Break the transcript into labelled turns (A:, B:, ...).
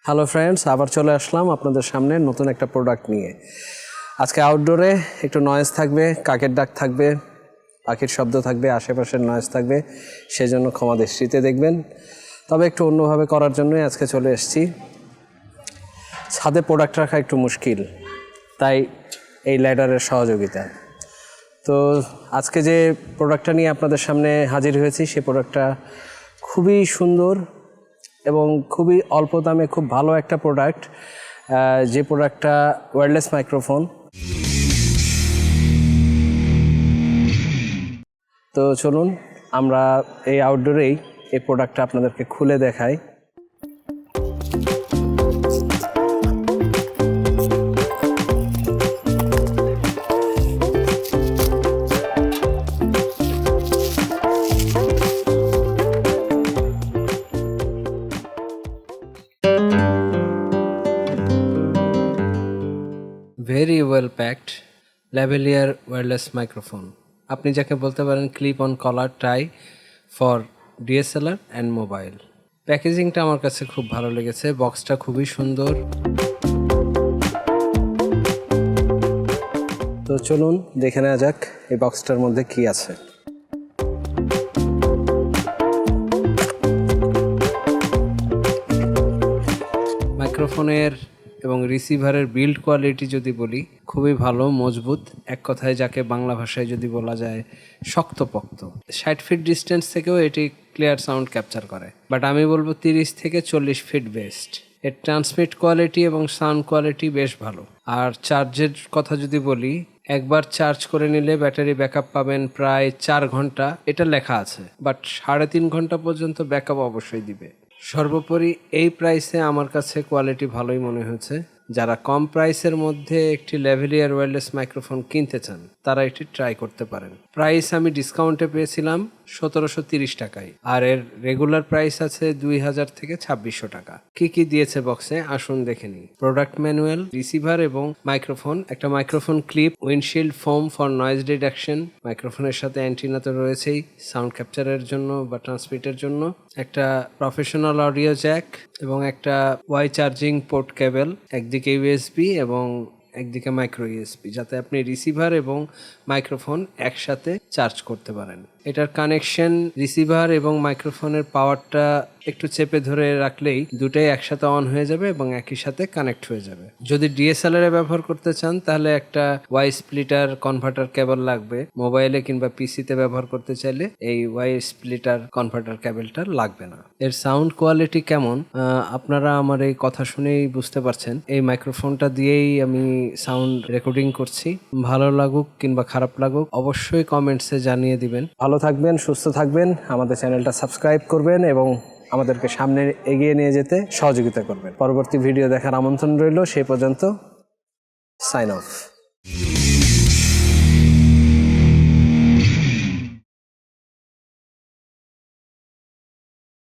A: Hello friends, আবার চলে আসলাম আপনাদের সামনে নতুন একটা প্রোডাক্ট নিয়ে। আজকে আউটডোরে একটু নয়েজ থাকবে, কাকের ডাক থাকবে, পাখির শব্দ থাকবে, আশেপাশের নয়েজ থাকবে, সেজন্য ক্ষমা দৃষ্টিতে দেখবেন। তবে একটু অন্যভাবে করার জন্যই আজকে চলে এসেছি। ছাদে প্রোডাক্ট রাখা একটু মুশকিল, তাই এই ল্যাডারের সহযোগিতা। তো আজকে যে প্রোডাক্টটা নিয়ে আপনাদের সামনে হাজির হয়েছি, সে প্রোডাক্টটা খুবই সুন্দর এবং খুবই অল্প দামে খুব ভালো একটা প্রোডাক্ট, যে প্রোডাক্টটা ওয়্যারলেস মাইক্রোফোন। তো চলুন আমরা এই আউটডোরেই এই প্রোডাক্টটা আপনাদেরকে খুলে দেখাই। Very well packed lavalier wireless microphone. আপনি যাকে বলতে পারেন clip on collar tie for DSLR and mobile. প্যাকেজিংটা আমার কাছে খুব ভালো লেগেছে, বক্সটা খুবই সুন্দর। তো চলুন দেখে নেওয়া যাক এই বক্সটার মধ্যে কি আছে। মাইক্রোফোনের এবং রিসিভারের বিল্ড কোয়ালিটি যদি বলি, খুবই ভালো, মজবুত, এক কথায় যাকে বাংলা ভাষায় যদি বলা যায় শক্তপোক্ত। 60 ফিট ডিস্টেন্স থেকেও এটি ক্লিয়ার সাউন্ড ক্যাপচার করে, বাট আমি বলবো 30 থেকে 40 ফিট বেস্ট। এর ট্রান্সমিট কোয়ালিটি এবং সাউন্ড কোয়ালিটি বেশ ভালো। আর চার্জের কথা যদি বলি, একবার চার্জ করে নিলে ব্যাটারি ব্যাকআপ পাবেন প্রায় 4 ঘন্টা, এটা লেখা আছে, বাট 3.5 ঘন্টা পর্যন্ত ব্যাকআপ অবশ্যই দিবে। সর্বোপরি এই প্রাইসে আমার কাছে কোয়ালিটি ভালোই মনে হয়েছে। যারা কম প্রাইসের মধ্যে একটি ল্যাভেলিয়ার ওয়্যারলেস মাইক্রোফোন কিনতে চান, তারা এটি ট্রাই করতে পারেন। প্রাইস আমি ডিসকাউন্টে পেয়েছিলাম 1730 টাকায়, আর এর রেগুলার প্রাইস আছে 2000 থেকে 2600 টাকা। কি কি দিয়েছে বক্সে আসুন দেখে নিই। প্রোডাক্ট ম্যানুয়াল, রিসিভার এবং মাইক্রোফোন, একটা microphone clip, windshield foam for noise reduction, মাইক্রোফোনের সাথে অ্যান্টিনা তো রয়েছেই সাউন্ড ক্যাপচারের জন্য বা ট্রান্সমিটের জন্য, একটা প্রফেশনাল অডিও জ্যাক এবং একটা ওয়াই চার্জিং পোর্ট কেবল, একদিকে ইউএসবি এবং একদিকে মাইক্রো ইউএসবি, যাতে আপনি রিসিভার এবং মাইক্রোফোন একসাথে চার্জ করতে পারেন। এটার কানেকশন, রিসিভার এবং মাইক্রোফোনের পাওয়ারটা একটু চেপে ধরে রাখলেই দুটোই একসাথে অন হয়ে যাবে এবং একই সাথে কানেক্ট হয়ে যাবে। যদি ডিএসএলআর এ ব্যবহার করতে চান, তাহলে একটা ওয়াই স্প্লিটার কনভার্টার কেবল লাগবে। মোবাইলে কিংবা পিসিতে ব্যবহার করতে চাইলে এই ওয়াই স্প্লিটার কনভার্টার কেবলটা লাগবে না। এর সাউন্ড কোয়ালিটি কেমন আপনারা আমার এই কথা শুনেই বুঝতে পারছেন। এই মাইক্রোফোনটা দিয়েই আমি সাউন্ড রেকর্ডিং করছি। ভালো লাগুক কিংবা খারাপ লাগুক অবশ্যই কমেন্টসে জানিয়ে দিবেন। ভালো থাকবেন, সুস্থ থাকবেন, আমাদের চ্যানেলটা সাবস্ক্রাইব করবেন এবং আমাদেরকে সামনে এগিয়ে নিয়ে যেতে সহযোগিতা করবেন। পরবর্তী ভিডিও দেখার আমন্ত্রণ রইল। সেই পর্যন্ত সাইন অফ।